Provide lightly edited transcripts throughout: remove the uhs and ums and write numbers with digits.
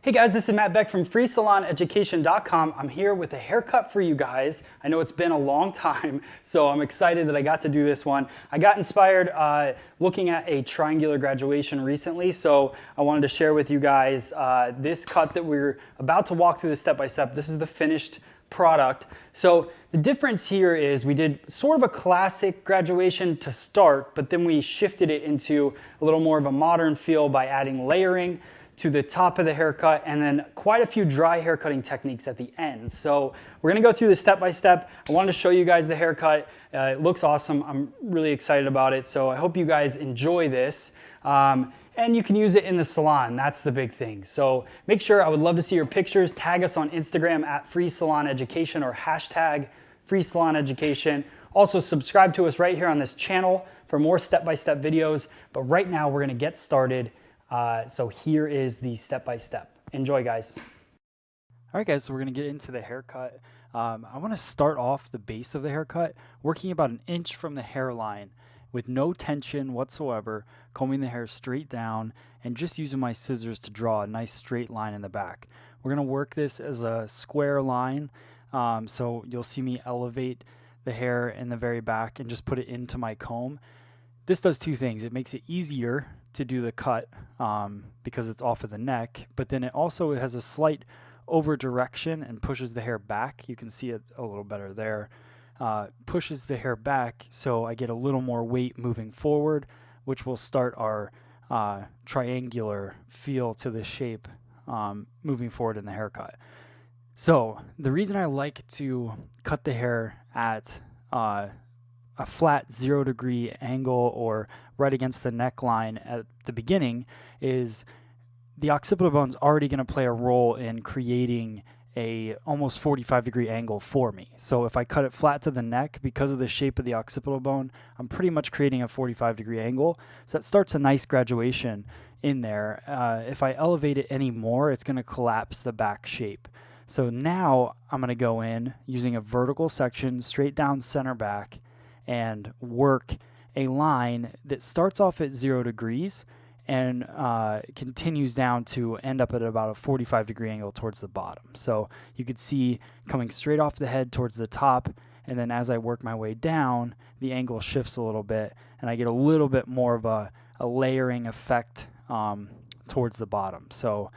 Hey guys, this is Matt Beck from FreeSalonEducation.com. I'm here with a haircut for you guys. I know it's been a long time, so I'm excited that I got to do this one. I got inspired looking at a triangular graduation recently, so I wanted to share with you guys this cut that we're about to walk through the step-by-step. This is the finished product. So the difference here is we did sort of a classic graduation to start, but then we shifted it into a little more of a modern feel by adding layering to the top of the haircut, and then quite a few dry haircutting techniques at the end. So we're gonna go through this step by step. I wanted to show you guys the haircut. It looks awesome. I'm really excited about it. So I hope you guys enjoy this. And you can use it in the salon. That's the big thing. So make sure, I would love to see your pictures. Tag us on Instagram at FreeSalonEducation or hashtag FreeSalonEducation. Also subscribe to us right here on this channel for more step-by-step videos. But right now we're gonna get started. So here is the step-by-step. Enjoy, guys. All right, guys, so we're going to get into the haircut. I want to start off the base of the haircut, working about an inch from the hairline with no tension whatsoever, combing the hair straight down, and just using my scissors to draw a nice straight line in the back. We're going to work this as a square line, so you'll see me elevate the hair in the very back and just put it into my comb. This does two things. It makes it easier to do the cut because it's off of the neck, but then it also has a slight over direction and pushes the hair back. You can see it a little better there. Pushes the hair back, so I get a little more weight moving forward, which will start our triangular feel to the shape moving forward in the haircut. So the reason I like to cut the hair at a flat 0-degree angle or right against the neckline at the beginning is the occipital bone's already going to play a role in creating a almost 45-degree angle for me. So if I cut it flat to the neck, because of the shape of the occipital bone, I'm pretty much creating a 45-degree angle. So that starts a nice graduation in there. If I elevate it any more, it's going to collapse the back shape. So now I'm going to go in using a vertical section straight down center back and work a line that starts off at 0 degrees and continues down to end up at about a 45-degree angle towards the bottom. So you could see coming straight off the head towards the top, and then as I work my way down, the angle shifts a little bit, and I get a little bit more of a layering effect towards the bottom. So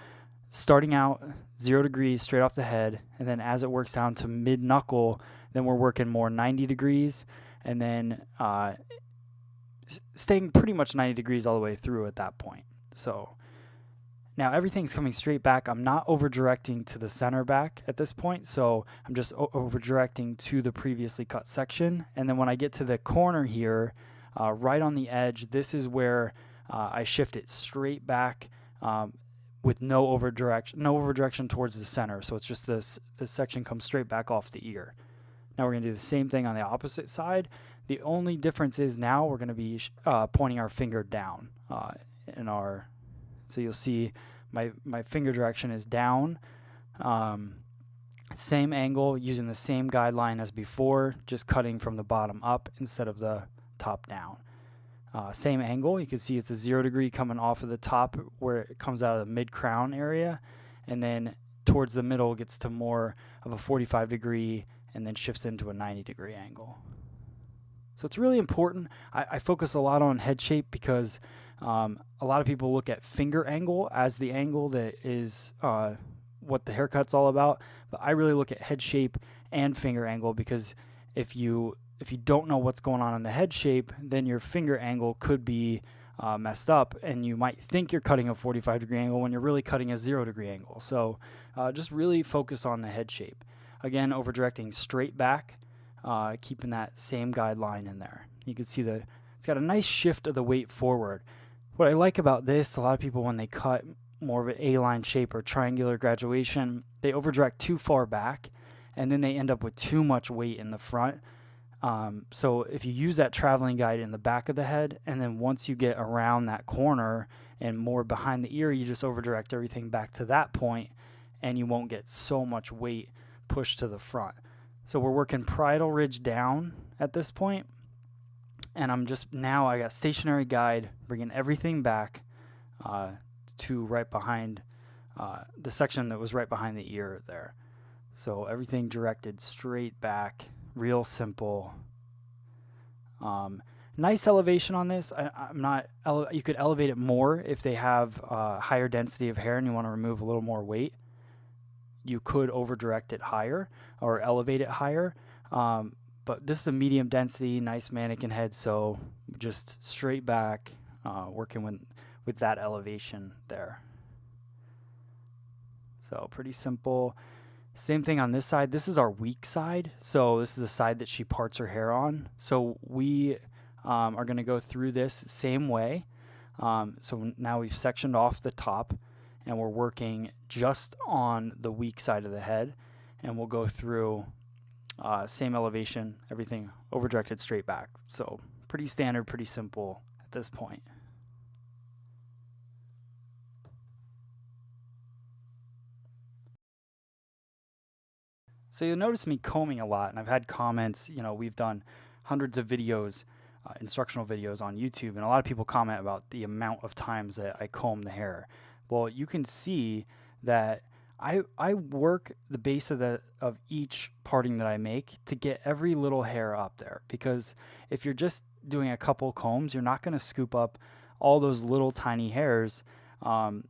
starting out 0 degrees straight off the head, and then as it works down to mid-knuckle, then we're working more 90 degrees, and then staying pretty much 90 degrees all the way through at that point. So now everything's coming straight back. I'm not over directing to the center back at this point, so I'm just over directing to the previously cut section. And then when I get to the corner here, right on the edge, this is where I shift it straight back with no over direction towards the center. So it's just this section comes straight back off the ear. Now we're going to do the same thing on the opposite side. The only difference is now we're going to be pointing our finger down so you'll see my finger direction is down. Same angle, using the same guideline as before, just cutting from the bottom up instead of the top down. Same angle, you can see it's a 0 degree coming off of the top where it comes out of the mid-crown area, and then towards the middle gets to more of a 45-degree and then shifts into a 90-degree angle. So it's really important. I focus a lot on head shape because a lot of people look at finger angle as the angle that is what the haircut's all about, but I really look at head shape and finger angle, because if you don't know what's going on in the head shape, then your finger angle could be messed up, and you might think you're cutting a 45-degree angle when you're really cutting a 0-degree angle. So just really focus on the head shape. Again, over directing straight back, keeping that same guideline in there. You can see it's got a nice shift of the weight forward. What I like about this, a lot of people when they cut more of an A-line shape or triangular graduation, they over direct too far back, and then they end up with too much weight in the front. So if you use that traveling guide in the back of the head, and then once you get around that corner and more behind the ear, you just over direct everything back to that point, and you won't get so much weight pushed to the front. So we're working parietal ridge down at this point, and I got stationary guide, bringing everything back to right behind the section that was right behind the ear there. So everything directed straight back, real simple. Nice elevation on this. You could elevate it more if they have higher density of hair and you want to remove a little more weight. You could over direct it higher or elevate it higher. But this is a medium density, nice mannequin head, so just straight back, working with that elevation there. So pretty simple. Same thing on this side. This is our weak side. So this is the side that she parts her hair on. So we are going to go through this same way. So now we've sectioned off the top and we're working just on the weak side of the head. And we'll go through same elevation, everything over directed straight back. So pretty standard, pretty simple at this point. So you'll notice me combing a lot, and I've had comments, we've done hundreds of videos, instructional videos on YouTube, and a lot of people comment about the amount of times that I comb the hair. Well, you can see that I work the base of each parting that I make to get every little hair up there, because if you're just doing a couple combs, you're not going to scoop up all those little tiny hairs, so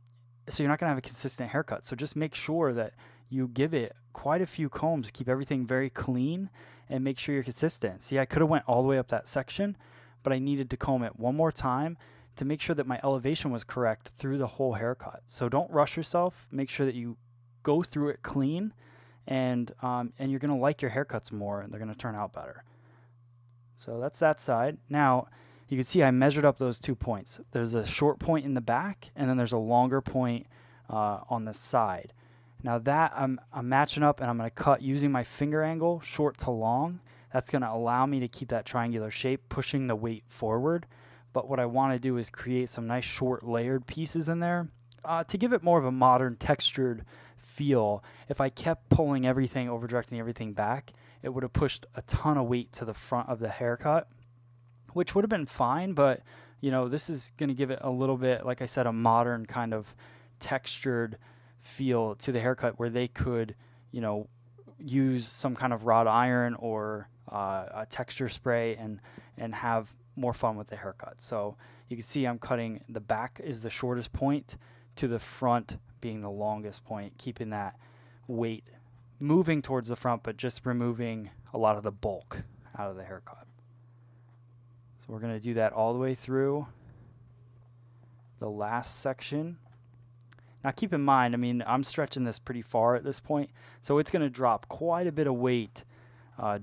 you're not going to have a consistent haircut. So just make sure that you give it quite a few combs to keep everything very clean and make sure you're consistent. See, I could have went all the way up that section, but I needed to comb it one more time to make sure that my elevation was correct through the whole haircut. So don't rush yourself. Make sure that you go through it clean, and you're going to like your haircuts more, and they're going to turn out better. So that's that side. Now, you can see I measured up those 2 points. There's a short point in the back, and then there's a longer point on the side. Now that I'm matching up, and I'm going to cut using my finger angle, short to long. That's going to allow me to keep that triangular shape, pushing the weight forward. But what I want to do is create some nice short layered pieces in there to give it more of a modern textured feel. If I kept pulling everything, over directing everything back, it would have pushed a ton of weight to the front of the haircut, which would have been fine. But this is going to give it a little bit, like I said, a modern kind of textured feel to the haircut, where they could use some kind of wrought iron or a texture spray and have more fun with the haircut. So you can see I'm cutting, the back is the shortest point to the front being the longest point, keeping that weight moving towards the front, but just removing a lot of the bulk out of the haircut. So we're going to do that all the way through the last section. Now keep in mind, I'm stretching this pretty far at this point, so it's going to drop quite a bit of weight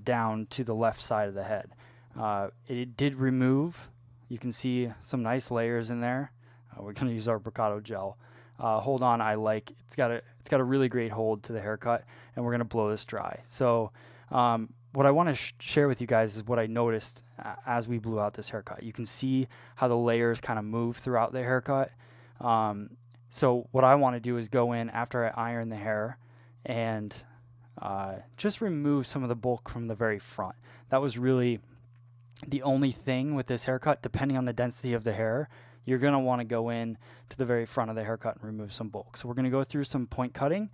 down to the left side of the head. It did remove, you can see some nice layers in there. We're going to use our Bricato gel. Hold on, it's got a really great hold to the haircut, and we're going to blow this dry. So what I want to share with you guys is what I noticed as we blew out this haircut. You can see how the layers kind of move throughout the haircut. So what I want to do is go in after I iron the hair and just remove some of the bulk from the very front. That was really the only thing with this haircut. Depending on the density of the hair, you're going to want to go in to the very front of the haircut and remove some bulk. So we're going to go through some point cutting,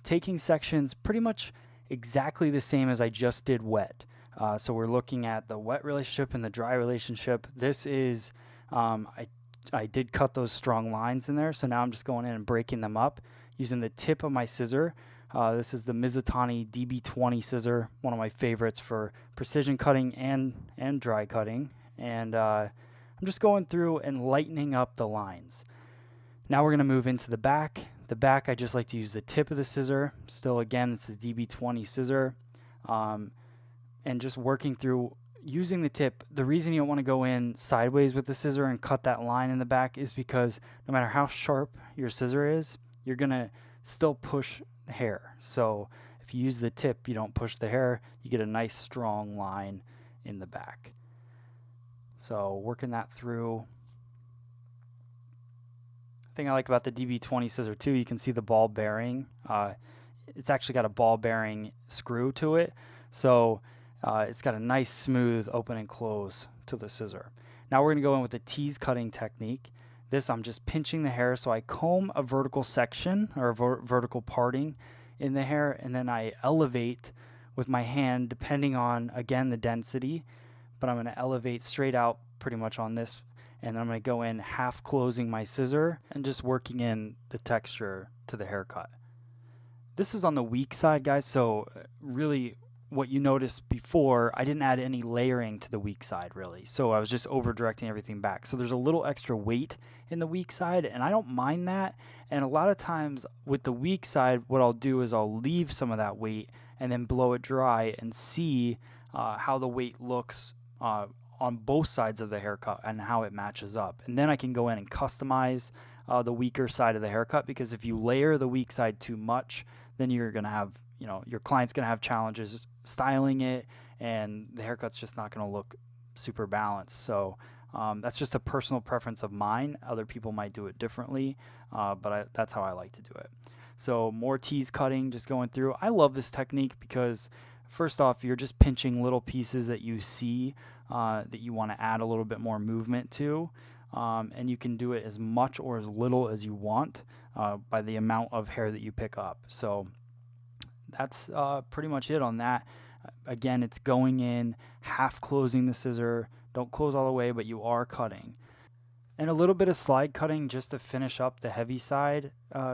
taking sections pretty much exactly the same as I just did wet. So we're looking at the wet relationship and the dry relationship. This is, I did cut those strong lines in there, so now I'm just going in and breaking them up using the tip of my scissor. This is the Mizutani DB20 scissor, one of my favorites for precision cutting and dry cutting. And I'm just going through and lightening up the lines. Now we're going to move into the back. The back, I just like to use the tip of the scissor. Still, again, it's the DB20 scissor. And just working through using the tip. The reason you don't want to go in sideways with the scissor and cut that line in the back is because no matter how sharp your scissor is, you're going to still push the hair. So if you use the tip, you don't push the hair, you get a nice strong line in the back. So working that through. The thing I like about the DB20 scissor too, you can see the ball bearing. It's actually got a ball bearing screw to it. So it's got a nice smooth open and close to the scissor. Now we're going to go in with the tease cutting technique. This, I'm just pinching the hair. So I comb a vertical section or a vertical parting in the hair, and then I elevate with my hand depending on, again, the density, but I'm going to elevate straight out pretty much on this, and I'm going to go in half closing my scissor and just working in the texture to the haircut. This is on the weak side, guys, so really what you noticed before, I didn't add any layering to the weak side really, so I was just over directing everything back. So there's a little extra weight in the weak side, and I don't mind that. And a lot of times with the weak side, what I'll do is I'll leave some of that weight and then blow it dry and see how the weight looks on both sides of the haircut and how it matches up. And then I can go in and customize the weaker side of the haircut, because if you layer the weak side too much, then you're going to have, your client's going to have challenges styling it, and the haircut's just not going to look super balanced. So that's just a personal preference of mine. Other people might do it differently, but that's how I like to do it. So more tease cutting, just going through. I love this technique because first off, you're just pinching little pieces that you see that you want to add a little bit more movement to, and you can do it as much or as little as you want by the amount of hair that you pick up. So that's pretty much it on that. Again, it's going in, half closing the scissor. Don't close all the way, but you are cutting. And a little bit of slide cutting just to finish up the heavy side,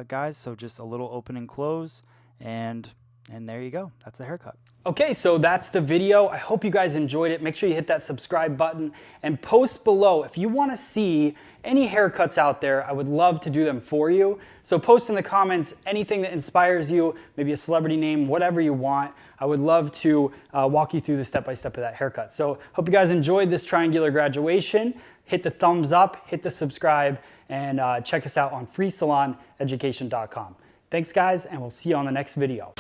guys. So just a little open and close, and there you go. That's the haircut. Okay, so that's the video. I hope you guys enjoyed it. Make sure you hit that subscribe button and post below. If you want to see any haircuts out there, I would love to do them for you. So post in the comments anything that inspires you, maybe a celebrity name, whatever you want. I would love to walk you through the step-by-step of that haircut. So hope you guys enjoyed this triangular graduation. Hit the thumbs up, hit the subscribe, and check us out on freesaloneducation.com. Thanks guys, and we'll see you on the next video.